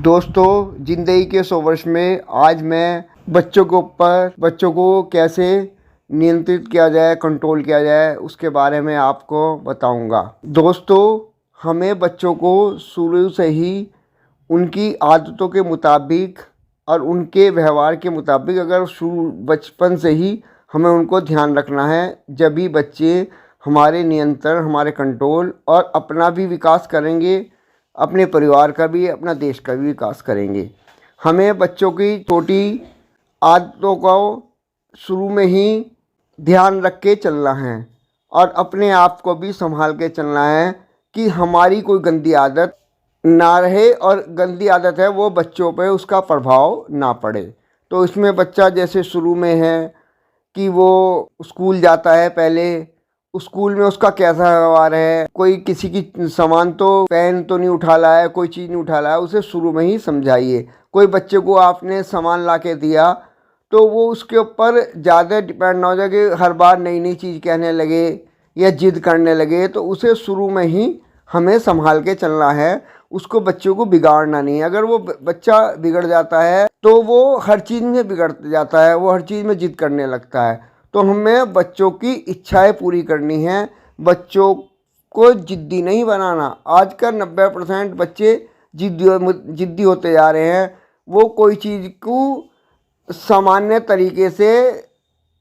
दोस्तों, ज़िंदगी के 100 वर्ष में आज मैं बच्चों को कैसे नियंत्रित किया जाए, कंट्रोल किया जाए, उसके बारे में आपको बताऊंगा। दोस्तों, हमें बच्चों को शुरू से ही उनकी आदतों के मुताबिक और उनके व्यवहार के मुताबिक अगर शुरू बचपन से ही हमें उनको ध्यान रखना है, जब भी बच्चे हमारे नियंत्रण, हमारे कंट्रोल और अपना भी विकास करेंगे, अपने परिवार का भी, अपना देश का भी विकास करेंगे। हमें बच्चों की छोटी आदतों को शुरू में ही ध्यान रख के चलना है और अपने आप को भी संभाल के चलना है कि हमारी कोई गंदी आदत ना रहे और गंदी आदत है वो बच्चों पे उसका प्रभाव ना पड़े। तो इसमें बच्चा जैसे शुरू में है कि वो स्कूल जाता है, पहले स्कूल में उसका कैसा व्यवहार है, कोई किसी की सामान तो पेन तो नहीं उठा लाया है, कोई चीज़ नहीं उठा लाया, उसे शुरू में ही समझाइए। कोई बच्चे को आपने सामान ला के दिया तो वो उसके ऊपर ज़्यादा डिपेंड ना हो जाए कि हर बार नई नई चीज़ कहने लगे या जिद करने लगे। तो उसे शुरू में ही हमें संभाल के चलना है, उसको बच्चों को बिगाड़ना नहीं है। अगर वो बच्चा बिगड़ जाता है तो वो हर चीज़ में बिगड़ जाता है, वो हर चीज़ में जिद करने लगता है। तो हमें बच्चों की इच्छाएं पूरी करनी है, बच्चों को जिद्दी नहीं बनाना। आजकल 90% बच्चे जिद्दी होते जा रहे हैं। वो कोई चीज़ को सामान्य तरीके से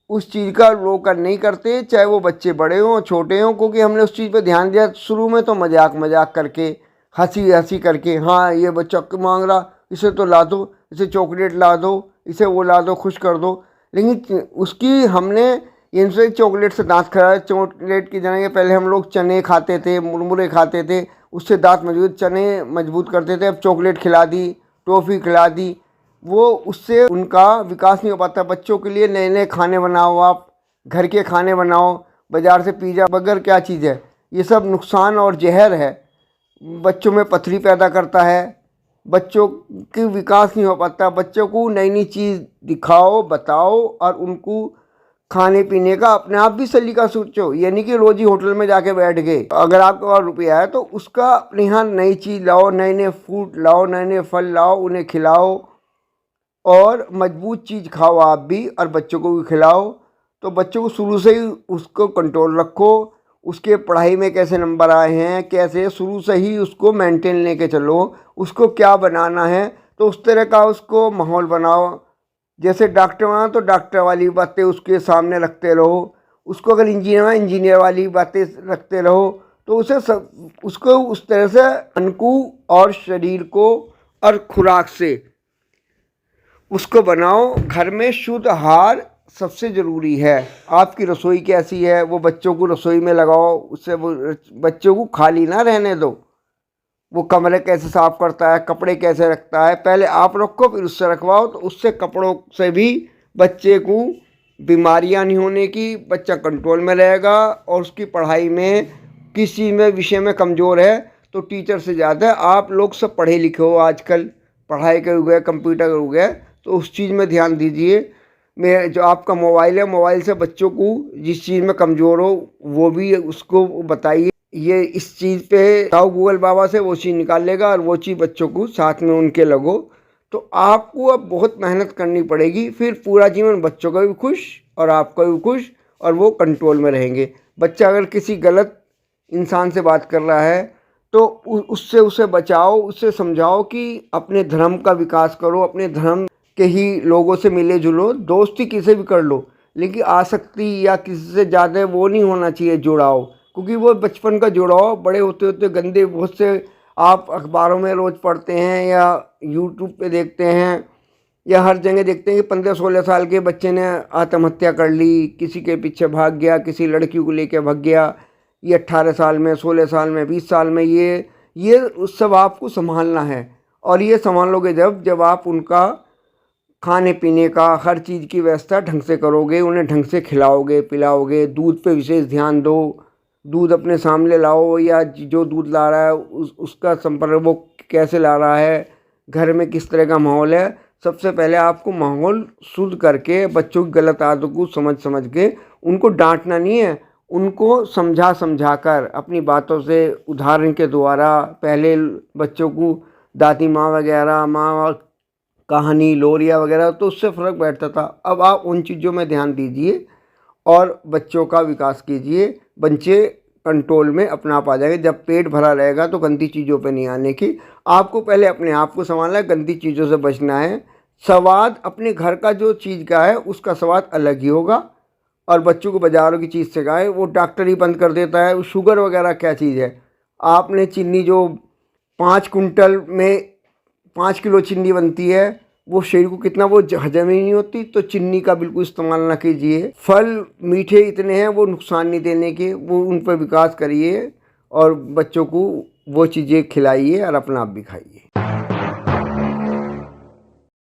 उस चीज़ का अवलोकन नहीं करते, चाहे वो बच्चे बड़े हों छोटे हों, क्योंकि हमने उस चीज़ पर ध्यान दिया शुरू में तो मजाक करके, हंसी करके, हाँ ये बच्चा मांग रहा, इसे तो ला दो, इसे चॉकलेट ला दो, इसे वो ला दो, खुश कर दो। लेकिन उसकी हमने इनसे चॉकलेट से दांत खराब, चॉकलेट की जगह पहले हम लोग चने खाते थे, मुरमुरे खाते थे, उससे दांत मजबूत, चने मजबूत करते थे। अब चॉकलेट खिला दी, टॉफ़ी खिला दी, वो उससे उनका विकास नहीं हो पाता। बच्चों के लिए नए नए खाने बनाओ, आप घर के खाने बनाओ, बाज़ार से पिज़्ज़ा बर्गर क्या चीज़ है, ये सब नुकसान और जहर है, बच्चों में पथरी पैदा करता है, बच्चों की विकास नहीं हो पाता। बच्चों को नई नई चीज़ दिखाओ, बताओ और उनको खाने पीने का अपने आप भी सलीका सोचो। यानी कि रोज़ ही होटल में जाके बैठ गए, अगर आपके पास रुपया है तो उसका अपने यहाँ नई चीज़ लाओ, नए नए फ्रूट लाओ, नए नए फल लाओ, उन्हें खिलाओ और मजबूत चीज़ खाओ आप भी और बच्चों को भी खिलाओ। तो बच्चों को शुरू से ही उसको कंट्रोल रखो, उसके पढ़ाई में कैसे नंबर आए हैं, कैसे शुरू से ही उसको मेंटेन लेके चलो, उसको क्या बनाना है तो उस तरह का उसको माहौल बनाओ। जैसे डॉक्टर बना तो डॉक्टर वाली बातें उसके सामने रखते रहो, उसको अगर इंजीनियर बना इंजीनियर वाली बातें रखते रहो। तो उसे उसको उस तरह से मन को और शरीर को और खुराक से उसको बनाओ। घर में शुद्ध आहार सबसे ज़रूरी है। आपकी रसोई कैसी है वो बच्चों को रसोई में लगाओ, उससे वो बच्चों को खाली ना रहने दो। वो कमरे कैसे साफ़ करता है, कपड़े कैसे रखता है, पहले आप रखो फिर उससे रखवाओ। तो उससे कपड़ों से भी बच्चे को बीमारियां नहीं होने की, बच्चा कंट्रोल में रहेगा। और उसकी पढ़ाई में किसी में विषय में कमज़ोर है तो टीचर से ज़्यादा आप लोग सब पढ़े लिखे हो, आजकल पढ़ाई का युग है, कंप्यूटर का युग है, तो उस चीज़ में ध्यान दीजिए। मैं जो आपका मोबाइल है, मोबाइल से बच्चों को जिस चीज़ में कमज़ोर हो वो भी उसको बताइए, ये इस चीज़ पे आओ गूगल बाबा से, वो चीज़ निकाल लेगा और वो चीज़ बच्चों को साथ में उनके लगो। तो आपको अब बहुत मेहनत करनी पड़ेगी, फिर पूरा जीवन बच्चों का भी खुश और आपका भी खुश और वो कंट्रोल में रहेंगे। बच्चा अगर किसी गलत इंसान से बात कर रहा है तो उससे उसे बचाओ, उससे समझाओ कि अपने धर्म का विकास करो, अपने धर्म के ही लोगों से मिले जुलो, दोस्ती किसी भी कर लो, लेकिन आसक्ति या किसी से ज़्यादा वो नहीं होना चाहिए जुड़ाव, क्योंकि वो बचपन का जुड़ाव बड़े होते होते गंदे, बहुत से आप अखबारों में रोज़ पढ़ते हैं या यूट्यूब पे देखते हैं या हर जगह देखते हैं कि 15-16 साल के बच्चे ने आत्महत्या कर ली, किसी के पीछे भाग गया, किसी लड़की को लेके भाग गया, ये 18 साल में, 16 साल में, 20 साल में, ये उस सब आपको संभालना है। और ये संभालोगे जब आप उनका खाने पीने का हर चीज़ की व्यवस्था ढंग से करोगे, उन्हें ढंग से खिलाओगे पिलाओगे, दूध पे विशेष ध्यान दो, दूध अपने सामने लाओ या जो दूध ला रहा है उसका संपर्क वो कैसे ला रहा है, घर में किस तरह का माहौल है। सबसे पहले आपको माहौल शुद्ध करके बच्चों की गलत आदतों को समझ के उनको डांटना नहीं है, उनको समझा कर अपनी बातों से उदाहरण के द्वारा पहले बच्चों को दादी माँ वगैरह, माँ कहानी, लोरिया वगैरह, तो उससे फ़र्क बैठता था। अब आप उन चीज़ों में ध्यान दीजिए और बच्चों का विकास कीजिए। बच्चे कंट्रोल में अपना पा जाएंगे। जब पेट भरा रहेगा तो गंदी चीज़ों पे नहीं आने की। आपको पहले अपने आप को संभालना है, गंदी चीज़ों से बचना है। स्वाद अपने घर का जो चीज़ का है उसका स्वाद अलग ही होगा। और बच्चों को बाज़ारों की चीज़ से खाएं, वो डॉक्टर ही बंद कर देता है। शुगर वगैरह क्या चीज़ है? आपने चीनी जो 5 कुंटल में 5 किलो चीनी बनती है, वो शरीर को कितना, वो हजम ही नहीं होती। तो चीनी का बिल्कुल इस्तेमाल ना कीजिए। फल मीठे इतने हैं, वो नुकसान नहीं देने के, वो उन पर विकास करिए और बच्चों को वो चीज़ें खिलाइए और अपना आप भी खाइए।